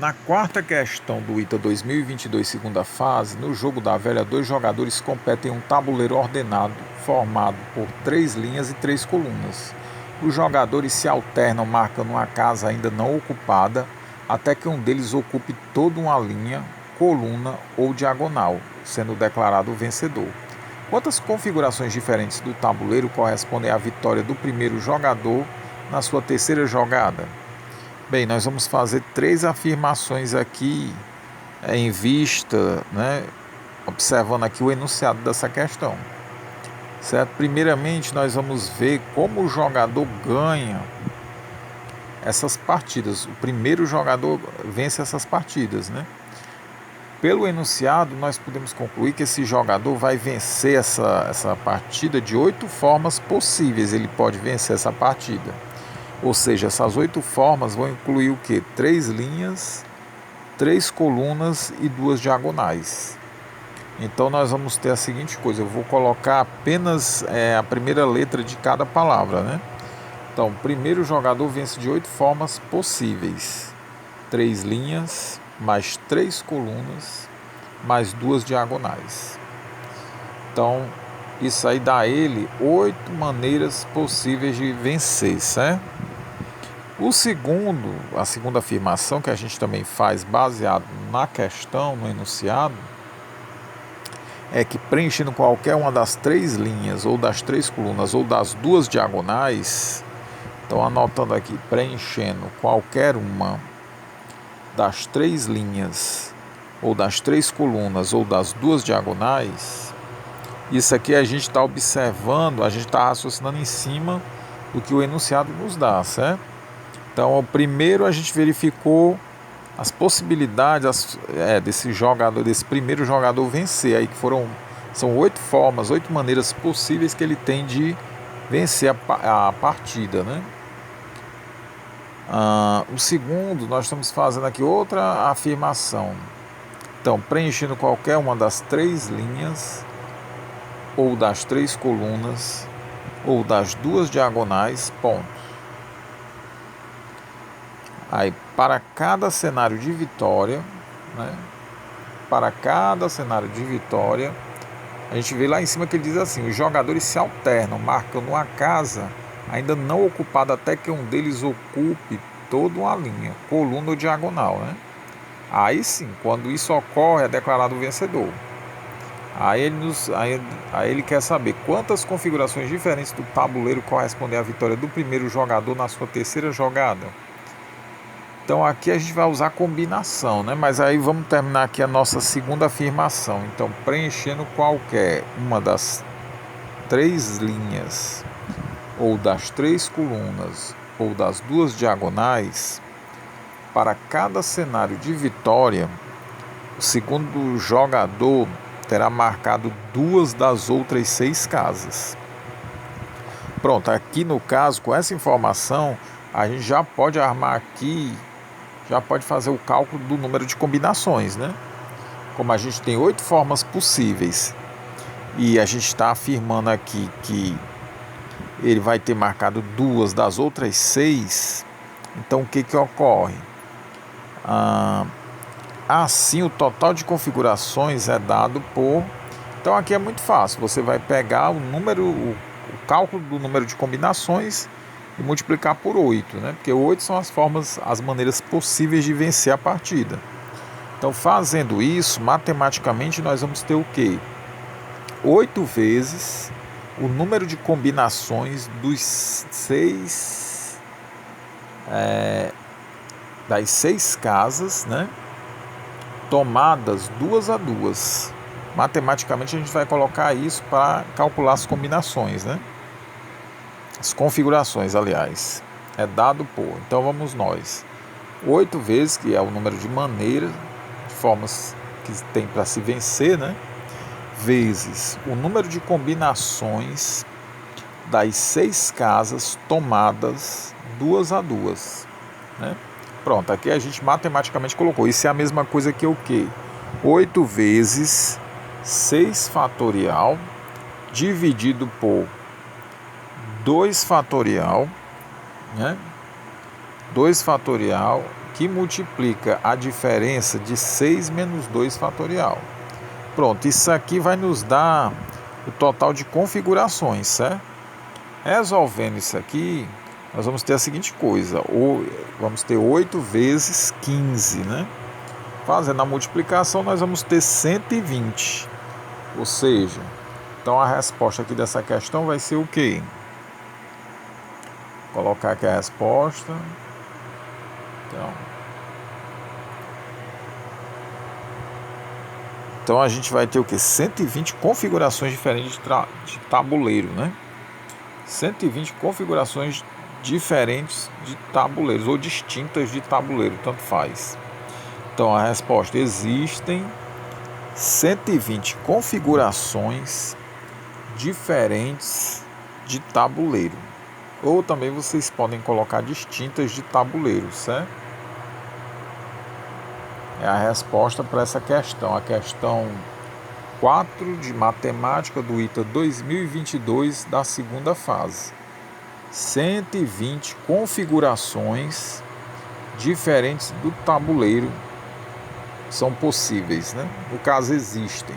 Na quarta questão do ITA 2022, segunda fase, no jogo da velha, 2 jogadores competem em um tabuleiro ordenado formado por 3 linhas e 3 colunas. Os jogadores se alternam marcando uma casa ainda não ocupada até que um deles ocupe toda uma linha, coluna ou diagonal, sendo declarado o vencedor. Quantas configurações diferentes do tabuleiro correspondem à vitória do primeiro jogador na sua terceira jogada? Bem, nós vamos fazer 3 afirmações aqui em vista, observando aqui o enunciado dessa questão. Certo? Primeiramente, nós vamos ver como o jogador ganha essas partidas. O primeiro jogador vence essas partidas, Pelo enunciado, nós podemos concluir que esse jogador vai vencer essa partida de 8 formas possíveis. Ele pode vencer essa partida. Ou seja, essas 8 formas vão incluir o quê? 3 linhas, 3 colunas e 2 diagonais. Então nós vamos ter a seguinte coisa, eu vou colocar apenas a primeira letra de cada palavra, Então, o primeiro jogador vence de 8 formas possíveis. 3 linhas, mais 3 colunas, mais 2 diagonais. Então, isso aí dá a ele 8 maneiras possíveis de vencer, certo? A segunda afirmação que a gente também faz baseado na questão, no enunciado, é que preenchendo qualquer uma das 3 linhas, ou das 3 colunas, ou das 2 diagonais, então anotando aqui, preenchendo qualquer uma das 3 linhas, ou das 3 colunas, ou das 2 diagonais, isso aqui a gente está observando, a gente está raciocinando em cima do que o enunciado nos dá, certo? Então, primeiro a gente verificou as possibilidades desse primeiro jogador vencer, aí que são 8 formas, 8 maneiras possíveis que ele tem de vencer a partida, O segundo, nós estamos fazendo aqui outra afirmação. Então, preenchendo qualquer uma das 3 linhas, ou das 3 colunas, ou das 2 diagonais, ponto. Aí, para cada cenário de vitória, a gente vê lá em cima que ele diz assim, os jogadores se alternam, marcando uma casa ainda não ocupada até que um deles ocupe toda uma linha, coluna ou diagonal, Aí sim, quando isso ocorre, é declarado o vencedor. Aí ele quer saber quantas configurações diferentes do tabuleiro correspondem à vitória do primeiro jogador na sua terceira jogada. Então aqui a gente vai usar combinação, Mas aí vamos terminar aqui a nossa segunda afirmação. Então, preenchendo qualquer uma das 3 linhas, ou das 3 colunas, ou das 2 diagonais, para cada cenário de vitória, o segundo jogador terá marcado 2 das outras 6 casas. Pronto, aqui no caso, com essa informação, a gente já pode armar aqui, já pode fazer o cálculo do número de combinações, Como a gente tem 8 formas possíveis e a gente está afirmando aqui que ele vai ter marcado 2 das outras 6, então o que ocorre? Assim, o total de configurações é dado por... Então aqui é muito fácil, você vai pegar o cálculo do número de combinações e multiplicar por 8, Porque 8 são as maneiras possíveis de vencer a partida. Então, fazendo isso, matematicamente nós vamos ter o quê? 8 vezes o número de combinações das 6 casas, tomadas 2 a 2. Matematicamente a gente vai colocar isso para calcular as combinações, As configurações, aliás, é dado por. Então vamos nós. 8 vezes, que é o número de maneiras, de formas que tem para se vencer, vezes o número de combinações das 6 casas tomadas 2 a 2, Pronto, aqui a gente matematicamente colocou. Isso é a mesma coisa que o quê? 8 vezes 6 fatorial dividido por 2 fatorial, 2 fatorial, que multiplica a diferença de 6 menos 2 fatorial. Pronto, isso aqui vai nos dar o total de configurações, certo? Resolvendo isso aqui, nós vamos ter a seguinte coisa, vamos ter 8 vezes 15, né? Fazendo a multiplicação, nós vamos ter 120. Ou seja, então a resposta aqui dessa questão vai ser o quê? Vou colocar aqui a resposta. Então a gente vai ter o quê? 120 configurações diferentes de tabuleiro, né? 120 configurações diferentes de tabuleiros, ou distintas de tabuleiro, tanto faz. Então a resposta: existem 120 configurações diferentes de tabuleiro. Ou também vocês podem colocar distintas de tabuleiro, certo? É a resposta para essa questão, a questão 4 de matemática do ITA 2022 da segunda fase. 120 configurações diferentes do tabuleiro são possíveis, né? No caso, existem.